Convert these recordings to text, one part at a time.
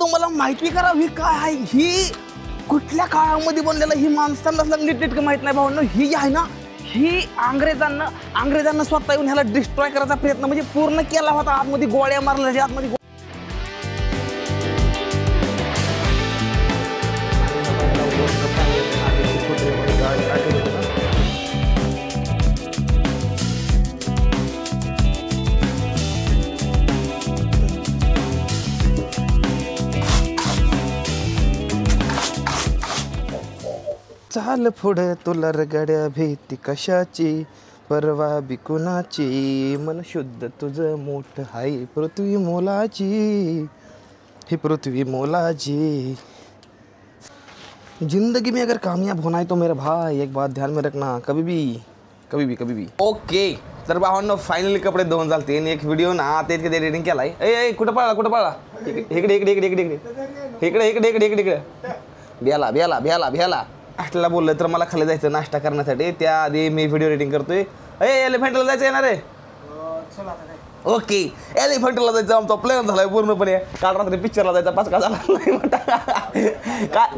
तुम्हाला माहिती करावी काय आहे ही कुठल्या काळामध्ये बनलेलं ही माणसांना नीटनेटकं माहित नाही भावांनो. ही आहे ना ही अंग्रेजांना स्वतः येऊन ह्याला डिस्ट्रॉय करायचा प्रयत्न म्हणजे पूर्ण केला होता. आतमध्ये गोळ्या मारल्या आतमध्ये चाल पुढे तुला रगड्या भीती कशाची परवा बिकुनाची मन शुद्ध तुझं मोठ हाय पृथ्वी मोलाची ही पृथ्वी मोलाची. जिंदगी में अगर कामयाब होना है तो मेरा भाई एक बात ध्यान में रखना कभी भी. ओके तर भावांनो फायनली कपडे धुवून झालते एक व्हिडिओ ना ते एडिटिंग केलाय. ए कुठं पळाला इकडे भ्याला नाश्त्याला बोललं तर मला खाली जायचं नाश्ता करण्यासाठी. त्याआधी मी व्हिडिओ एडिटिंग करतोय. एलिफंटला जायचं येणार आहे. ओके एलिफंटला जायचं आमचा प्लॅन झालाय पूर्णपणे. काल रात्री पिक्चरला जायचा पाच का झाला नाही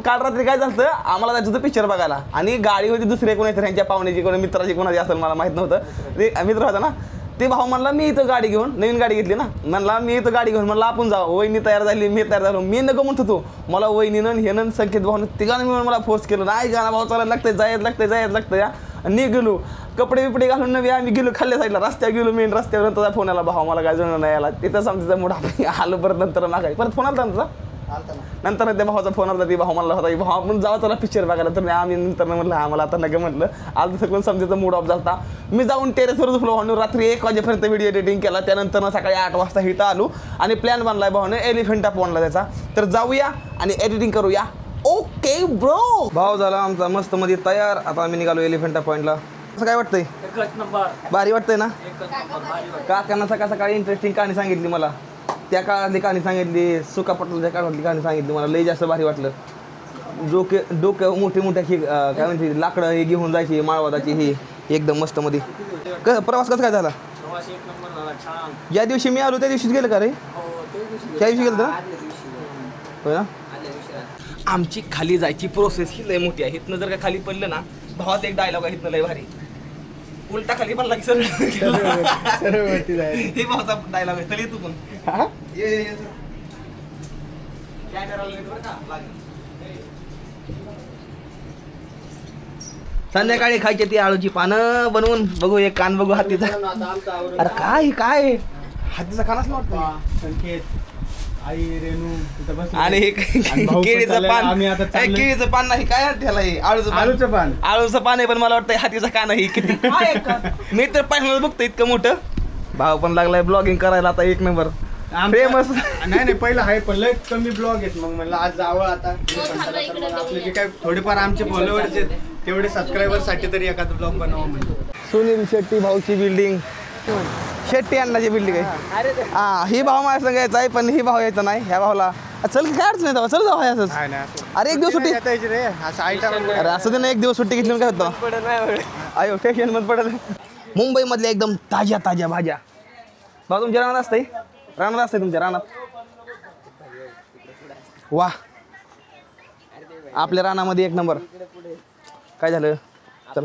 काल रात्री काय झालं आम्हाला जायचं होतं पिक्चर बघायला आणि गाडी होती दुसरे कोणी त्यांच्या पाहुण्याची कोणी मित्राची कोणाची असेल मला माहित नव्हतं. ते मित्र होता ना ते भाऊ म्हणला मी इथं गाडी घेऊन नवीन गाडी घेतली ना म्हणला मी इथं गाडी घेऊन म्हणलं आपण जाऊ. वहिनी तयार झाली मी तयार झालो. मी नको म्हणतो तू मला वहिनीनं हेनं संकेत भाऊनं तिघांनी मिळून मला फोर्स केलं नाही गाणं भाऊ चालायला जायचं लागतं या. आणि गेलो कपडे बिपडे घालून नवी आम्ही गेलो खाल्ल्या साईडला रस्त्यावर गेलो मेन रस्त्यावर त्याचा फोन आला भाऊ मला काय जण नाही आला तिथं समजा मूड आलो परत नंतर मागाय परत फोन आला त्यांचा नंतर त्या भावाचा फोन आला ती भाऊ म्हणला होता भाऊ आपण जाऊ चला पिक्चर बघायला तर आम्ही नंतर म्हटलं आम्हाला आता नका म्हटलं आज सगळं समजायचा मूड ऑफ झाला. मी जाऊन टेरेसवर झोपलो भाऊन रात्री 1 वाजेपर्यंत व्हिडिओ एडिटिंग केला. त्यानंतर सकाळी 8 वाजता इथं आलो आणि प्लॅन बनलाय भाऊने एलिफंटा पॉइंटला त्याचा. तर जाऊया आणि एडिटिंग करूया. ओके ब्रो भाऊ झाला आमचा मस्त मध्ये तयार. आता आम्ही निघालो एलिफंटा पॉइंटला. असं काय वाटतंय भारी वाटतंय ना. काकांना सकाळी इंटरेस्टिंग कहाणी सांगितली मला त्या काळातली कहाणी सांगितली सुका पटलाच्या काळातली कहाणी सांगितली मला लई जास्त भारी वाटलं. डोक्या मोठ्या काय म्हणते लाकडं हे घेऊन जायची माळवादाची ही एकदम मस्त मध्ये. प्रवास कसं काय झाला. ज्या दिवशी मी आलो त्या दिवशीच गेलं का रे त्या दिवशी गेलं ना होय ना. आमची खाली जायची प्रोसेस ही लय मोठी आहे. इथनं जर का खाली पडलं ना भावात एक डायलॉग आहे इथनं लय भारी उलटा खाली पडला की सरळ हे भावाचा डायलॉग आहे. चल तू पण संध्याकाळी खायची ती आळूची पानं बनवून बघू एक कान बघू हातीचा. अरे काय हातीचा कानच नव्हता आणि केळीचं पान नाही काय त्याला आळूचं पान आहे पण मला वाटतं हातीचा कान आहे किती मी तर पाहिलं बघतो इतकं मोठं. भाव पण लागलाय ब्लॉगिंग करायला आता एक नंबर फेमस. नाही पहिलं आहे पण लय कमी ब्लॉग आहेत. मग म्हणलं आज जावं आता आपले जे काय थोडेफार आमचे फॉलोअर्स आहेत तेवढे सबस्क्रायबर साठी तरी एखादा ब्लॉग बनावं म्हणजे. सुनील शेट्टी भाऊची बिल्डिंग शेट्टी अण्णाची बिल्डिंग आहे. हा ही भाऊ माझ्या संग यायचा आहे पण ही भाऊ यायचा नाही. ह्या भाऊला चल काय अडचण नाही चल जाऊ असंच. अरे एक दिवस सुट्टी अरे असं दे ना एक दिवस सुट्टी घेतली काय होतं आयो टेन्शन मध्ये पडत. मुंबईमधल्या एकदम ताज्या भाज्या भाऊ तुमच्या रानात असते तुमच्या रानात. वा आपल्या रानामध्ये एक नंबर. काय झालं चल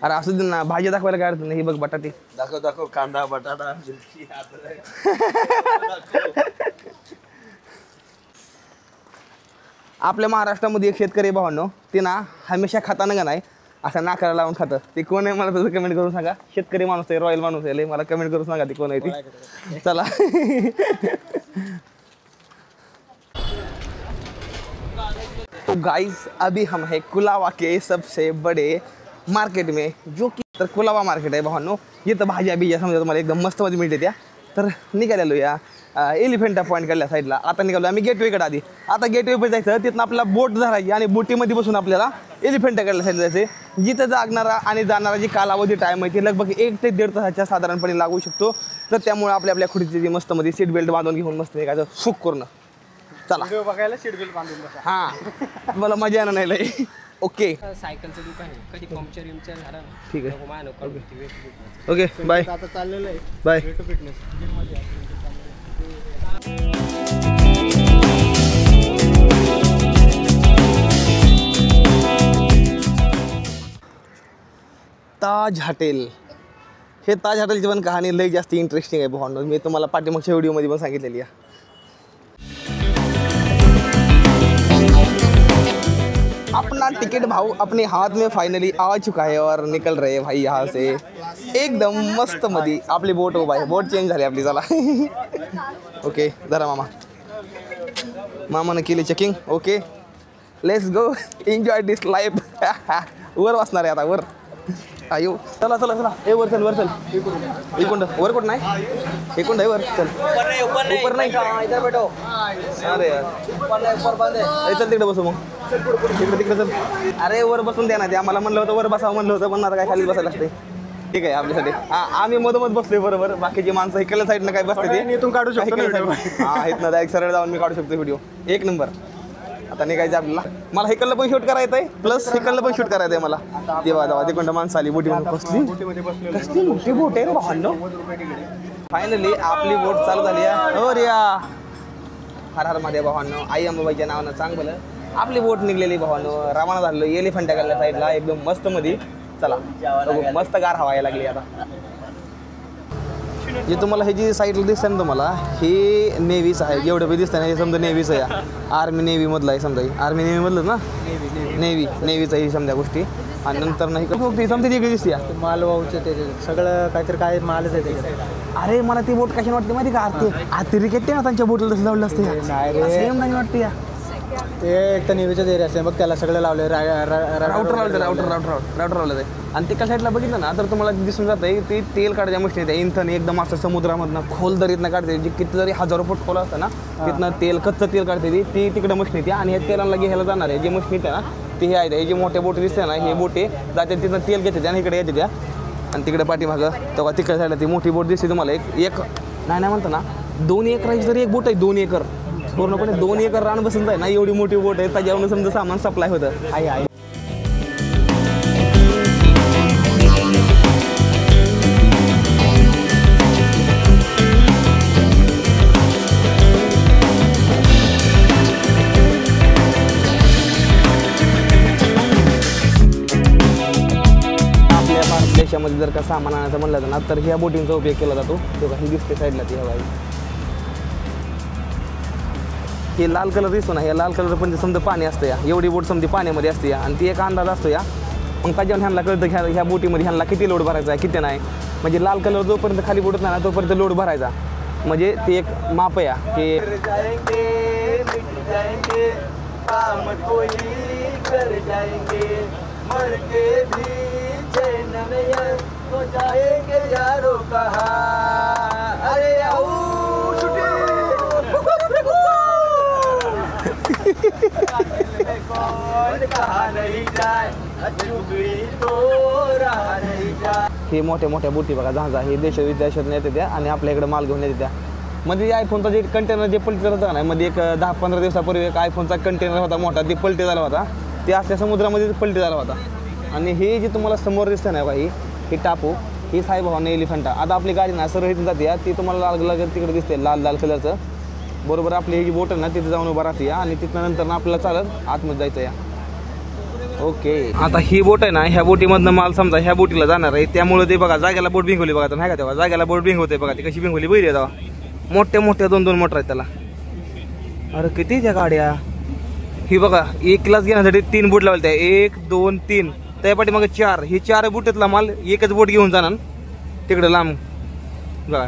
अरे असं दे ना भाजी दाखवायला काय अडचण नाही. ही बघ बटाटे दाखव कांदा बटाटा आपल्या महाराष्ट्रामध्ये एक शेतकरी भावांनो ते ना हमेशा खाताना का नाही असं नाकाला लावून खातं. ते कोण आहे मला तसं कमेंट करून सांगा. शेतकरी माणूस आहे रॉयल माणूस आहे मला कमेंट करून सांगा ती कोण आहे ती. चला तो गाइस अभी हम है कुलावा के सबसे बड़े मार्केट में जो की तर कुलावा मार्केट आहे भावांनो. इथं भाज्या बिज्या समजा तुम्हाला एकदम मस्त मध्ये मिळते त्या. तर निघालेलो या एलिफंटा पॉईंट कडल्या साईडला. आता निघालो आम्ही गेटवेकडे आधी. आता गेटवे जायचं तिथनं आपल्याला बोट धरायची आणि बोटीमध्ये बसून आपल्याला एलिफंटा कडल्या साईडला जायचं. जिथं जागणारा आणि जाणारा जी कालावधी टाईम आहे ती लगभग 1 ते 1.5 तासाच्या साधारणपणे लागू शकतो. तर त्यामुळे आपल्या खुर्चीची जी मस्त मध्ये सीट बेल्ट बांधून घेऊन मस्त निघायचं सुख करून. चला बघायला सीट बेल्ट बांधून बसा. हां मला मजा येणार नाही लय. ओके सायकलचं दुकान आहे कधी पंक्चर झालं ठीक आहे नको ओके बाय. आता चाललेलं आहे बाय फिटनेस. ताज हॉटेल. हे ताज हॉटेलची पण कहाणी लई जास्त इंटरेस्टिंग आहे भावंडो. मी तुम्हाला पाठीमागच्या व्हिडिओमध्ये पण सांगितलेली आहे. अपना टिकट भाव अपने हाथ में फाइनली आ चुका है और निकल रहे भाई यहाँ से. एकदम मस्त मध्ये आपली बोट उभा आहे. बोट चेंज झाली आपली. चला ओके जरा मामानं केली checking. Okay let's go enjoy this life. वर बसणार आहे आता वर. अयो चला चला चला. ए वर चल वर चल. इकुंड वर कुठं नाही. इकुंड आहे वर चल. ऊपर नाही इधर बैठो. अरे यार चल तिकडे बसू मग. तिकडे चल. अरे वर बसून द्या ना. ते आम्हाला म्हणलं होतं वर बसावं म्हणलं होतं पण आता काय खाली बसायला लागते. ठीक आहे आपल्यासाठी. आम्ही मधोमध बसतोय बरोबर. बाकीची माणसं इकडल्या साईडनं काय बसते ते इथून काढू शकतो. हां इथनं डायरेक्ट सरळ जाऊन मी काढू शकतो व्हिडिओ. एक नंबर. आता निघायचं आपल्याला. मला हिकडलं पण शूट करायचं आहे प्लस हिकडलं पण शूट करायचं आहे मला. तेव्हा तेव्हा तिकडं माणसं आली बोटीमध्ये. कसली मोठी बोट आहे रे भावांनो. फायनली आपली बोट चालू झाली आहे. हो रिया हर हर मध्ये भावांनो. आई अंबाबाईच्या नावानं चांग भलं आपली बोट निघलेली भावांनो. रवाना झालो एलिफंटा गाडल्या साईडला एकदम मस्त मध्ये. चला मस्त गार हवा यायला लागली आता. जे तुम्हाला हे जी साईडला दिसतं ना तुम्हाला हे नेव्हीच आहे. एवढं बी दिसतं ना हे समजा नेव्हीच आहे. आर्मी नेव्हीमधलं आहे समजा. आर्मी नेव्हीमधलं ना नेव्हीचं ही समजा गोष्टी. आणि नंतर नाही का ती समजा वेगळी दिसते. माल वाहूचं ते सगळं काहीतरी काय मालच आहे त्याच्यात. अरे मला ती बोट कशी वाटते माहिती का. आरती रिकेट ना त्यांच्या बोटला तसं लावलं असते. सेम नाही वाटते या. ते एक तर नेव्हीचं एरिया असते. मग त्याला सगळं लावलं राऊटर लावलं ते. आणि तिकडच्या साईडला बघितलं ना तर तुम्हाला दिसून जातं ते तेल काढायच्या मशीन आहे. इंथन एकदम असं समुद्रामधनं खोल दरीतनं काढते. जे किती जरी हजारो फूट खोल असतं ना तिथनं तेल कच्चं तेल काढते ती तिकडे मशीन येते. आणि हे तेलाला घ्यायला जाणार आहे जे मशीन येते ना ते हे आहे. हे जे मोठ्या बोटी दिसते ना हे बोटे जाते तिथनं तेल घेते आणि इकडे येते त्या. आणि तिकडे पाठीमागं तेव्हा तिकडच्या साईडला ती मोठी बोट दिसते तुम्हाला. एक नाही म्हणतं ना 2 एकराची जरी एक बोट आहे. 2 एकर पूर्णपणे 2 एकर रान बसून जाय ना एवढी मोठी बोट आहे. त्याच्यावरून समजा सामान सप्लाय होतं. आहे आपल्या भारत देशामध्ये जर का सामान आणायचं म्हणलं ना तर ह्या बोटिंगचा उपयोग केला जातो. तेव्हा ही दिसते साईडला ती हवा. हे लाल कलर दिसतो ना. हे लाल कलर पण समजा पाणी असतं या. एवढी बोट समजा पाण्यामध्ये असते या. आणि ती एक अंदाज असतो या. मग त्याच्यावर ह्यांना कळतं की ह्या बोटीमध्ये ह्यांना किती लोड भरायचा आहे किती नाही. म्हणजे लाल कलर जोपर्यंत खाली बोटत नाही ना तोपर्यंत लोड भरायचा. म्हणजे ते एक माप या की हे मोठ्या मोठ्या बोटी बघा जहाजा हे देश विदेशात येते त्या आणि आपल्या इकडे माल घेऊन येते त्या. मध्ये आयफोनचा जे कंटेनर जे पलटी होता ना मध्ये एक 10-15 दिवसापूर्वी एक आयफोनचा कंटेनर होता मोठा. ते पलटी झाला होता. ते असल्या समुद्रामध्ये पलटी झाला होता. आणि हे जे तुम्हाला समोर दिसतं ना काही हे टापू ही साईबाबाने एलिफंटा. आता आपली गाडी ना सरळ इथे जाते. ती तुम्हाला लाल तिकडे दिसते लाल कलरचं. बरोबर आपली ही जी बोट आहे ना तिथे जाऊन उभा राहते आणि तिथं नंतर आपल्याला चालत आतमध्ये जायचं या. ओके आता ही बोट आहे ना ह्या बोटीमधनं माल समजा ह्या बोटीला जाणार आहे. त्यामुळे ते बघा जाग्याला बोट भिंगवली बघा नाही का. तेव्हा जाग्याला बोट भिंगवते बघा. ती कशी भिंगवली बैरी आहे तेव्हा. मोठ्या 2 मोटर आहेत त्याला. अरे किती त्या गाड्या. ही बघा 1 क्लास घेण्यासाठी 3 बोट लावल्या. 1 2 3 त्या पाठी मग 4. ही 4 बोटीतला माल एकच बोट घेऊन जाणार तिकडे लांब बघा.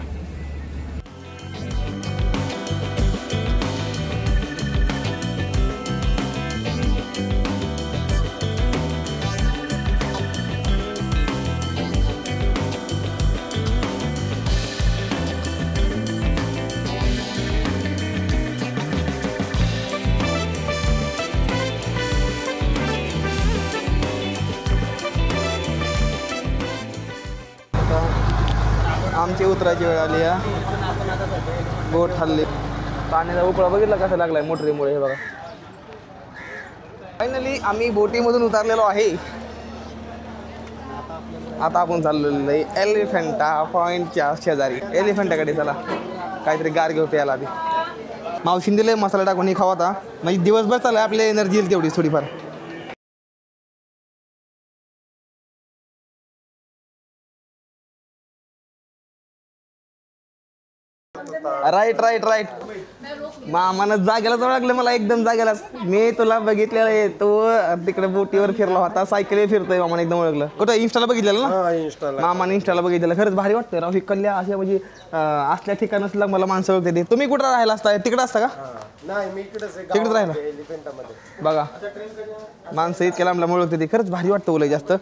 आमची उतरायची वेळ आली आहे. बोट हल्ली पाण्याचा उकळा बघितला कसा लागलाय मोटरीमुळे. हे बघा फायनली आम्ही बोटीमधून उतरलेलो आहे. आता आपण चाललेलो आहे एलिफंटा पॉईंटच्या शेजारी. एलिफंटाकडे चला काहीतरी गार घेऊ प्यायला. आधी मावशीने दिले मसाला टाकून हे खावा आता. म्हणजे दिवसभर चालू आपल्या एनर्जी येईल तेवढी थोडीफार. Right right right. मामानं जागेलाच ओळखलं मला, एकदम जागेलाच. मी तुला बघितलेलं आहे, तो तिकडे बोटीवर फिरला होता, सायकलीवर फिरतोय. मामाने एकदम ओळखलं. कुठं इंस्टाला बघितलेलं ना? मामाने इंस्टाला बघितलेलं. खरंच भारी वाटतं राव. इकडल्या अशा म्हणजे असल्या ठिकाणच मला माणसं ओळखते ते. तुम्ही कुठं राहायला असता? तिकडे असता का? नाही, मी इकडेच तिकडेच राहिला बघा. माणसं इतक्या लांबला ओळखते ती. खरंच भारी वाटतं उलय जास्त.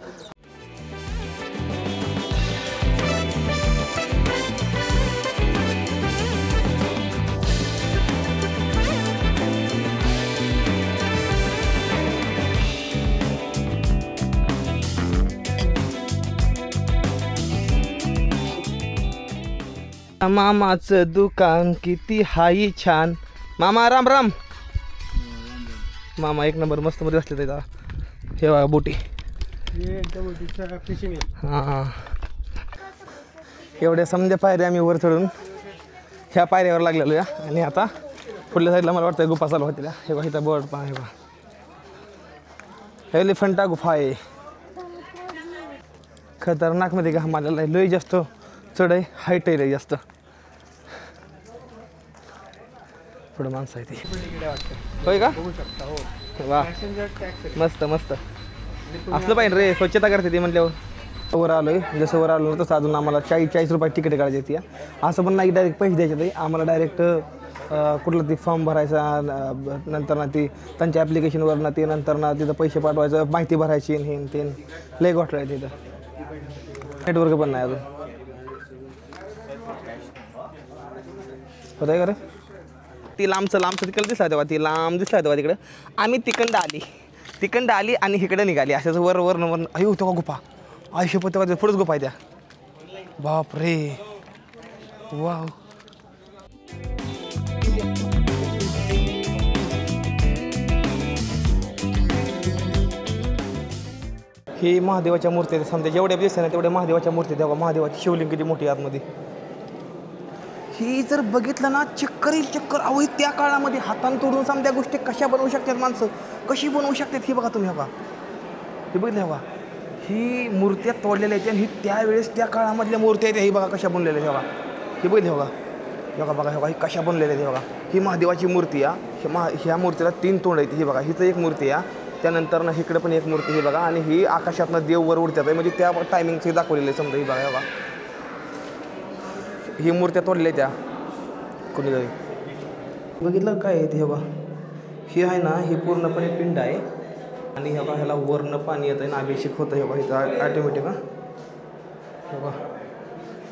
मामाचं दुकान किती हाई छान. मामा राम राम. मामा एक नंबर मस्त मध्ये असले त्याचा. हे बघा बोटी. हां एवढ्या समजा पायऱ्या आम्ही वर चढून ह्या पायऱ्यावर लागलेलो या. आणि आता पुढल्या साईडला मला वाटतं गुफा चालू होती. हे बघा इथं बोर्ड पहा. हे बघा एलिफंटा गुफा आहे. खतरनाक मध्ये का मला लय जास्त चढ आहे, हाईट आहे लय जास्त. थोडं माणसं आहे ती. होय का? वा मस्त मस्त. असलं पाहिजे रे, स्वच्छता करते ती म्हटल्यावर. वर आलोय, जसं वर आलो तसं अजून आम्हाला 40 रुपये तिकीट काढायची ती. असं पण नाही डायरेक्ट पैसे द्यायचे ते आम्हाला. डायरेक्ट कुठलं ती फॉर्म भरायचा, नंतर ना ती त्यांच्या ॲप्लिकेशनवर ना ते, नंतर ना तिथं पैसे पाठवायचं, माहिती भरायची, हे ते लय घोटाळा आहे तिथं. नेटवर्क पण नाही अजून. होत आहे का रे? ती लांबचं तिकडं दिसला तेव्हा, ती लांब दिसला तेव्हा तिकडं. आम्ही तिकडं आली आणि इकडे निघाली. अशाच वर अयो तेव्हा गुफा. आयुष्य पण तेव्हा पुढंच गुफा आहे त्या. बाप रे वाव. ही महादेवाच्या मूर्ती आहेत. समजा जेवढ्या दिसतात ना तेवढ्या महादेवाच्या मूर्ती. तेव्हा महादेवाची शिवलिंग किती मोठी आतमध्ये. ही जर बघितलं ना चक्कर. अहो त्या काळामध्ये हातानं तोडून समजा गोष्टी कशा बनवू शकतात माणसं, कशी बनवू शकतात. हे बघा तुम्ही. बघा हे बघितलं. बघा ही मूर्त्या तोडलेल्या आहेत आणि ही त्यावेळेस त्या काळामधल्या मूर्त्या आहेत. ही बघा कशा बनलेल्या आहेत. बघा हे बघितलं. बघा ही कशा बनलेल्या आहेत. बघा ही महादेवाची मूर्ती आहे. ह्या मूर्तीला 3 तोंड आहेत. ही बघा हिचं एक मूर्ती आहे. त्यानंतर ना इकडे पण एक मूर्ती. ही बघा आणि ही आकाशातनं देव वर उडतात. म्हणजे त्या टायमिंगचे दाखवलेलं आहे समजा. ही बघा ही मूर्त्या तोडल्या त्या कोणी तरी. बघितलं काय आहे ते? हे बघा ही आहे ना, ही पूर्णपणे पिंड आहे. आणि हे बघा ह्याला वरनं पाणी येतं आहे ना, अभिषेक होतं. हे बघा इथं ॲटोमॅटिक. हे बघा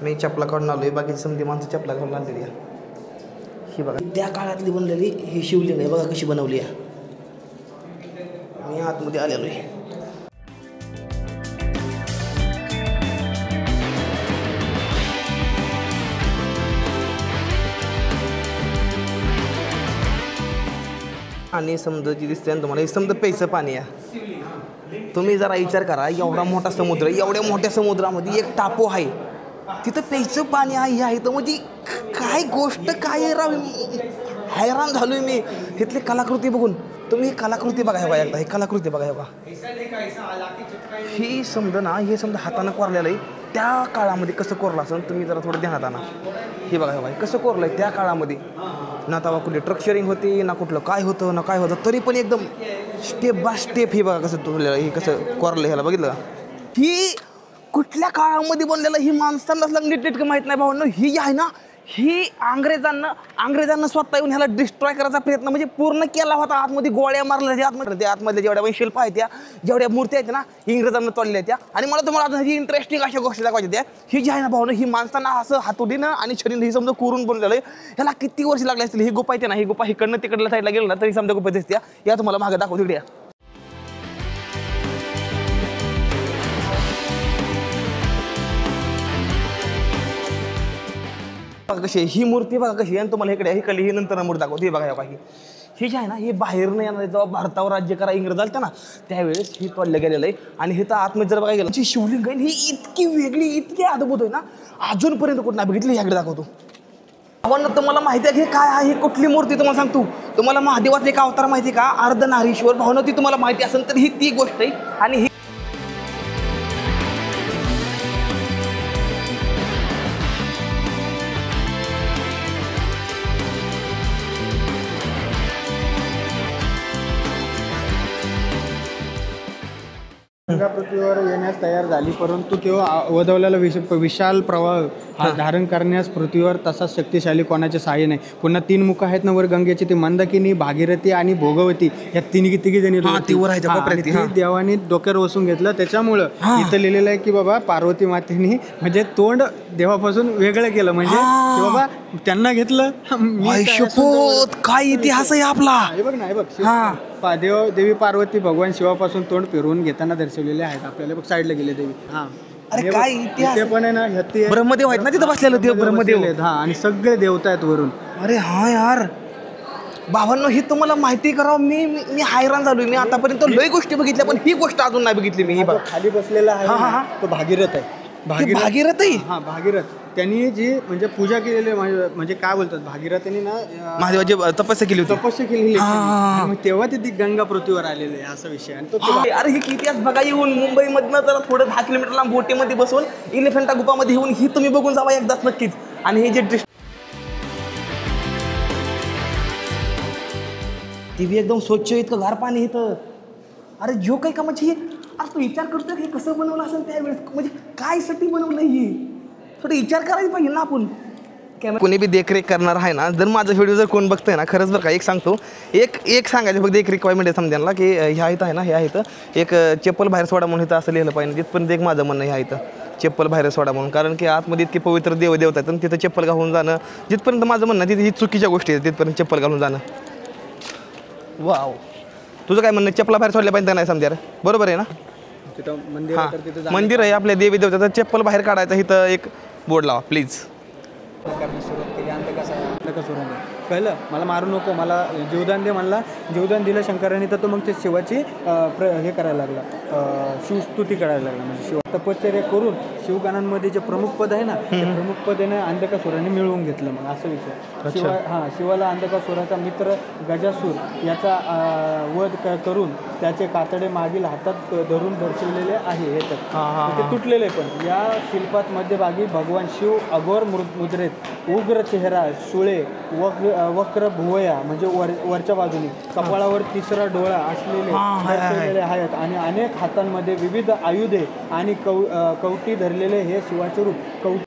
मी चपला काढून आलो आहे, बाकीची समधी माणसं चपला घालून आणलेली आहे. ही बघा त्या काळातली बनलेली ही शिवलिंग आहे. बघा कशी बनवली आहे. मी आतमध्ये आलेलो आहे. आणि समजा जी दिसते ना तुम्हाला, हे समजा प्यायचं पाणी आहे. तुम्ही जरा विचार करा, एवढा मोठा समुद्र, एवढ्या मोठ्या समुद्रामध्ये एक टापू आहे, तिथं प्यायचं पाणी आहे. आहे तर म्हणजे काय गोष्ट काय राव. हैराण झालोय मी इथली कलाकृती बघून. तुम्ही ही कलाकृती बघा. हे बघा एकदा ही कलाकृती बघा. हे बघा ही समजा ना, हे समजा हातानं कोरलेलं आहे. त्या काळामध्ये कसं कोरलं असेल तुम्ही जरा थोडं ध्यानात आणा. हे बघा हे बघा कसं कोरलं आहे त्या काळामध्ये. ना तेव्हा कुठली ट्रक्चरिंग होती ना कुठलं काय होतं ना काय होतं, तरी पण एकदम स्टेप बाय स्टेप. हे बघा कसं तुरलेलं, हे कसं कोरलं. ह्याला बघितलं का? ही कुठल्या काळामध्ये बनलेलं ही माणसांना नीटनेटकं माहीत नाही भावांनो. ही आहे ना, ही अंग्रेजांना स्वतः येऊन ह्याला डिस्ट्रॉय करायचा प्रयत्न म्हणजे पूर्ण केला होता. आतमध्ये गोळ्या मारल्या आतमधल्या जेवढ्या पण शिल्प आहेत त्या, जेवढ्या मूर्त्या आहेत ना, इंग्रजांना तोडल्या त्या. आणि मला तुम्हाला ही इंटरेस्टिंग अशा गोष्टी दाखवायच्या त्या. ही जी आहे ना भावना, ही माणसांना असं हातोडीनं आणि शरीर ही समजा कोरून बनलेलं आहे. ह्याला किती वर्ष लागले असतील. ही गुफा येते ना, ही गुफा इकडनं तिकडल्या साईडला गेलं ना तरी समजा गुफा दिसते. या तुम्हाला मागे दाखवू तिकडे. कशी ही मूर्ती बघा कशी. आणि तुम्हाला इकडे ही कली ही नंतर मूर्ती दाखवते. ही बघा काही ही जी आहे ना, ही बाहेर नाही येणार. जेव्हा भारतावर राज्य करा इंग्रज आलता ना, त्यावेळेस ही तोडलं गेलेलं आहे. आणि हे तर आतमध्ये जर बघायला गेलं, जी शिवलिंग आहे ही इतकी वेगळी, इतकी अद्भुत आहे ना, अजूनपर्यंत कुठं नाही बघितली. ह्याकडे दाखवतो. आपण तुम्हाला माहिती आहे की काय आहे, ही कुठली मूर्ती तुम्हाला सांगतो. तुम्हाला महादेवाचा एक अवतार माहिती आहे का, अर्धनारीश्वर भावना, ती तुम्हाला माहिती असेल तर ही ती गोष्ट आहे. आणि ही गंगा पृथ्वीवर येण्यास तयार झाली, परंतु तेव्हा वधवल्याला विशाल प्रवाह हा धारण करण्यास पृथ्वीवर तसाच शक्तिशाली कोणाचे सहाय्य नाही. पुन्हा 3 मुख आहेत ना वर गंगेची, ती मंदाकिनी, भागीरथी आणि भोगवती या तिघी जणी देवाने डोक्यावर बसून घेतलं. त्याच्यामुळं इथं लिहिलेलं आहे की बाबा पार्वती मातेने म्हणजे तोंड देवापासून वेगळं केलं, म्हणजे की बाबा त्यांना घेतलं. काय इतिहास आहे आपला. हे बघ ना, हे बघ देवी पार्वती भगवान शिवापासून तोंड फिरवून घेताना दर्शवलेले आहेत आपल्याला. बघ साईडला गेले देवी. अरे काय इतिहास. ते पण आहे ना, ब्रह्मदेव आहेत ना तिथं बसलेलं, देव ब्रह्मदेव. आणि सगळे देवता आहेत वरून. अरे हा यार भावांनो, हे तुम्हाला माहिती करावं. मी हैराण झालोय. मी आतापर्यंत लय गोष्टी बघितल्या, पण ही गोष्ट अजून नाही बघितली मी. ही बघ खाली बसलेला आहे तो भागीरथ आहे. भागीरथ आहे. हा भागीरथ. त्यांनी जी म्हणजे पूजा केलेली म्हणजे काय बोलतात, भागीरथांनी ना महादेवाची तपस्या केली होती. तपस्या केलेली मग तेव्हा ती गंगा पृथ्वीवर आलेली आहे असा विषय. आणि तो अरे हे इतिहास बघा. येऊन मुंबईमधनं जरा थोडं 10 किलोमीटर लांब बोटीमध्ये बसून इलेफंटा गुफामध्ये येऊन ही तुम्ही बघून जावा एकदाच नक्कीच. आणि हे जे ती बी एकदम स्वच्छ, इतकं गार पाणी इथं. अरे जो काही कामाची हे आज तू विचार करतोय हे कसं बनवलं असेल त्यावेळेस, म्हणजे काय साठी बनवलं ही, थोडं विचार करायला पाहिजे ना आपण. कोणी बी देखरेख करणार आहे ना, जर माझा व्हिडिओ जर कोण बघतंय ना, खरंच बरं का, एक सांगतो, एक सांगायचं फक्त, एक रिक्वायरमेंट आहे समजायला की ह्या इथं आहे ना, ह्या इथं एक चप्पल बाहेर सोडा म्हणून इथं असं लिहिलं पाहिजे. तिथपर्यंत एक माझं म्हणणं ह्या इथं चप्पल बाहेर सोडा म्हणून. कारण की आतमध्ये इतके पवित्र देवता आहेत आणि तिथं चप्पल घालून जाणं, जिथपर्यंत माझं म्हणणं तिथे ही चुकीच्या गोष्टी आहेत, तिथपर्यंत चप्पल घालून जाणं. वाव, तुझं काय म्हणणं, चप्पला बाहेर सोडल्या पाहिजे नाही समजा, बरोबर आहे ना. मंदिर आहे आपल्या देवी देवताचं, चप्पल बाहेर काढायचं इथं एक बोर्ड लावा प्लीज. कळलं, मला मारू नको, मला जीवदान दे. मला जीवदान दिलं शंकराने, तर तो मग ते शिवाची हे करायला लागला, शिवस्तुती करायला लागला. म्हणजे शिव तपश्चर्या करून शिवगाणांमध्ये जे प्रमुख पद आहे ना, ते प्रमुख पद आहे ना अंधकासुराने मिळवून घेतलं. मग असं विषय. शिवाला अंधकासुराचा मित्र गजासूर याचा वध करून त्याचे कातडे मागील हातात धरून दर्शवलेले आहे. ह्याच्यात ते तुटलेले. पण या शिल्पात मध्यभागी भगवान शिव अघोर मुद्रेत, उग्र चेहरा, सुळे, वक्र भुवया म्हणजे वरच्या बाजूने, कपाळावर 3रा डोळा असलेले दर्शवलेले आहेत. आणि अनेक हातांमध्ये विविध आयुधे आणि कवटी धरलेले हे शिवाचे रूप.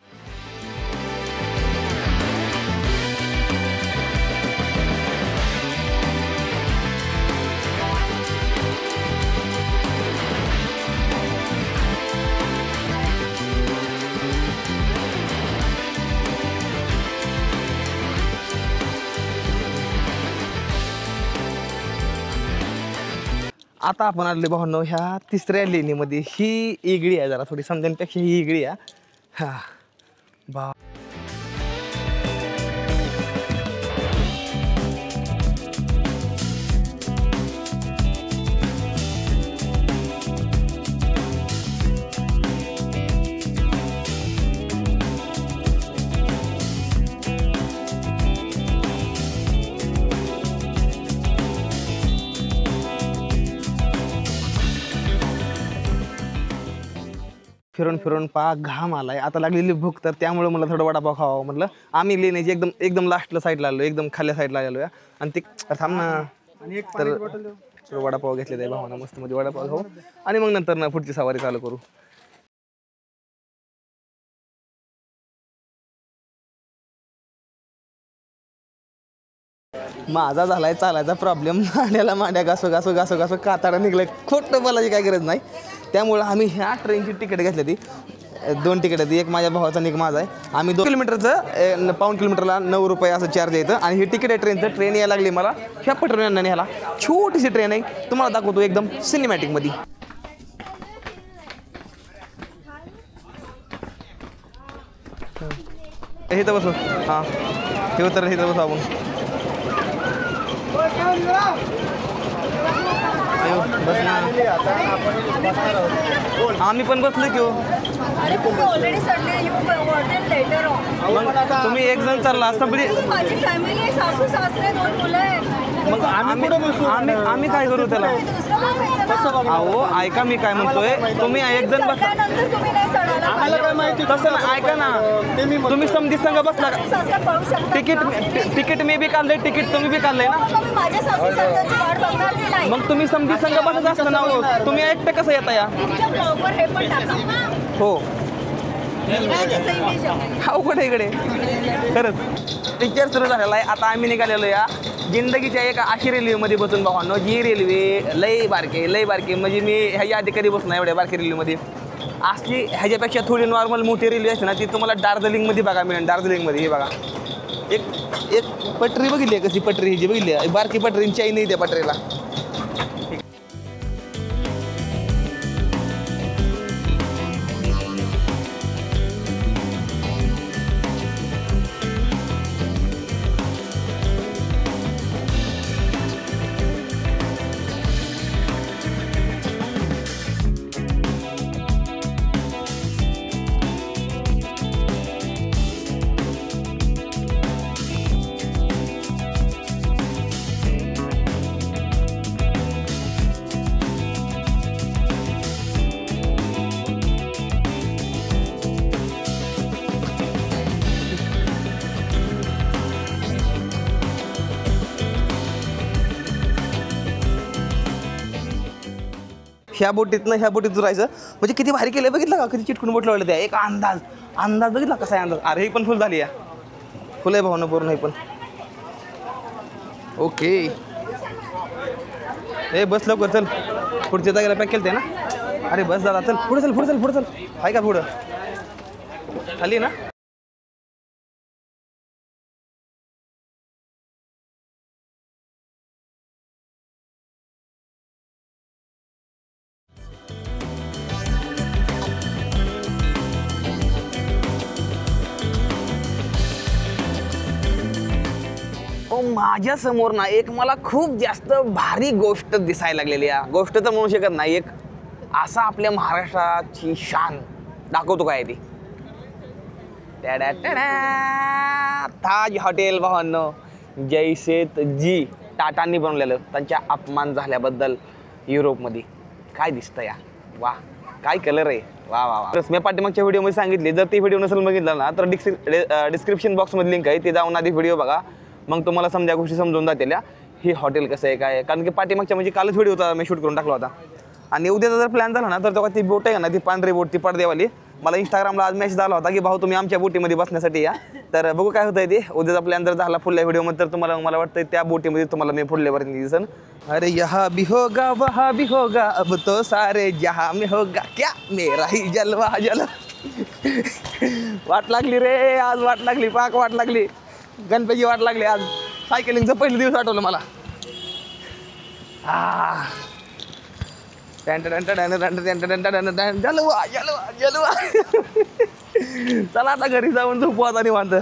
आता आपण आले भावनो ह्या 3ऱ्या लेणीमध्ये. ही इगळी आहे, जरा थोडी समजण्यापेक्षा ही इगळी आहे. हा बा फिरून फिरून घाम आलाय, आता लागलेली भूक, तर त्यामुळे मला थोडं वडापाव खावा म्हटलं. आम्ही लेण्याची एकदम लास्टला साईडला आलो, एकदम खाल्या साईडला आलो या. आणि ते थांब ना, तर वडापाव घेतले आहे भावाना मस्त मध्ये वडापाव खाऊ, आणि मग नंतर ना पुढची सवारी चालू करू. माझा झालाय चालायचा प्रॉब्लेम. मांड्या घासो काताडा निघलाय. खोटं बोलायची काय गरज नाही. त्यामुळं आम्ही ह्या ट्रेनची तिकीट घेतली ती, 2 तिकीट आहेत, एक माझ्या भावाचा आणि एक माझा आहे. आम्ही 2 किलोमीटरचं 1.5 किलोमीटरला 9 रुपये असं चार्ज येतं. आणि ही तिकीट आहे ट्रेनचं. ट्रेन यायला लागली मला ह्या पटवून ह्याला. छोटीशी ट्रेन आहे, तुम्हाला दाखवतो एकदम सिनेमॅटिकमध्ये. इथं बसू. हां ठेव, तर इथं बसू आपण. आम्ही पण बसलो की हो. अरे तुम्ही ऑलरेडी सडले यू वॉटेन लेटर ऑन. मग तुम्ही एक जण चालला असता पण माझी फॅमिली आहे, सासू सासरे 2 मुलं आहेत. मग आम्ही काय करू त्याला? दुसरं बघायचं ना. अहो ऐका मी काय म्हणतोय, तुम्ही एक जण बसला सडल्यानंतर तुम्ही नाही सडायला पाहिजे. तसं ना, ऐका ना तुम्ही समधी संघ बसला का? सासरा पळू शकतात. तिकीट मी बी काढलंय, तिकीट तुम्ही बी काढलंय ना. मग मी माझ्या सासू सासऱ्याची वाट बघणार की नाही. मग तुम्ही समधी संघ बसत असता ना हो, तुम्ही एकटं कसं येता या? तुमच्या ब्लॉगवर हे पण टाका. हो माझ्याचं image आहे. अवघड आहे इकडे खरंच. पिक्चर सुरू झालेला आहे, आता आम्ही निघालेलो या जिंदगीच्या एका अशी रेल्वेमध्ये बसून भावांनो, जी रेल्वे लई बारके म्हणजे मी ह्याच्या आधी कधी बसणार एवढ्या बारकी रेल्वेमध्ये. अशी ह्याच्यापेक्षा थोडी नॉर्मल मोठी रेल्वे असते ना, ती तुम्हाला दार्जिलिंगमध्ये बघा मिळेल. दार्जिलिंगमध्ये हे बघा एक पटरी बघितली आहे, कशी पटरी ही जी बघितली आहे, बारकी पटरी चाई नाही त्या पटरीला. ह्या बोटीतनं ह्या बोटीत जायचं म्हणजे किती भारी केलं बघितलं का, किती चिटकून बोट लावलं त्या. एक अंदाज बघितला कसा आहे अंदाज. अरे ही पण फुल झाली या, फुल आहे भावना पूर्ण. हे पण ओके. ए बस लवकर चल, पुढच्या जागेला पॅक केलं ते ना. अरे बस दादा चल, पुढे चल आहे का पुढं खाली ना. माझ्या समोर ना एक मला खूप जास्त भारी गोष्ट दिसायला लागलेली आहे. गोष्ट तर म्हणू शकत नाही, एक असा आपल्या महाराष्ट्राची शान दाखवतो काय ती. ताज हॉटेल भावांनो, जयसेत जी टाटांनी बनवलेलं, त्यांच्या अपमान झाल्याबद्दल युरोपमध्ये. काय दिसतं या, वा काय कलर आहे, वा वा वा. मी पाठीमागच्या व्हिडिओमध्ये सांगितले, जर ती व्हिडिओ नसेल बघितलं ना तर डिस्क्रिप्शन बॉक्समध्ये लिंक आहे, ते जाऊन आधी व्हिडिओ बघा, मग तुम्हाला समजा गोष्टी समजून जातील. ही हॉटेल कसं आहे काय आहे, कारण की पाठीमागच्या म्हणजे कालच व्हिडिओ होता, मी शूट करून टाकला होता. आणि उद्याचा जर प्लॅन झाला ना तर तेव्हा ती बोट आहे ना, ती पांढरी बोट, ती पडदेवाली, मला इंस्टाग्रामला आज मेसेज आला होता की भाऊ तुम्ही आमच्या बोटीमध्ये बसण्यासाठी या. तर बघू काय होतं ते. उद्याचा प्लॅन जर झाला पुढल्या व्हिडिओमध्ये तर तुम्हाला मला वाटतं त्या बोटीमध्ये तुम्हाला मी पुढल्यापर्यंत दिसन. अरे यहाँ भी होगा वहाँ भी होगा, अब तो सारे जहाँ में होगा, क्या मेरा ही जलवा जल. वाट लागली रे आज, वाट लागली, पाक वाट लागली, गणपती वाट लागली आज. सायकलिंगचा पहिला दिवस आठवलं मला. जलवा. चला आता घरी जाऊन झोपू आता निवांत.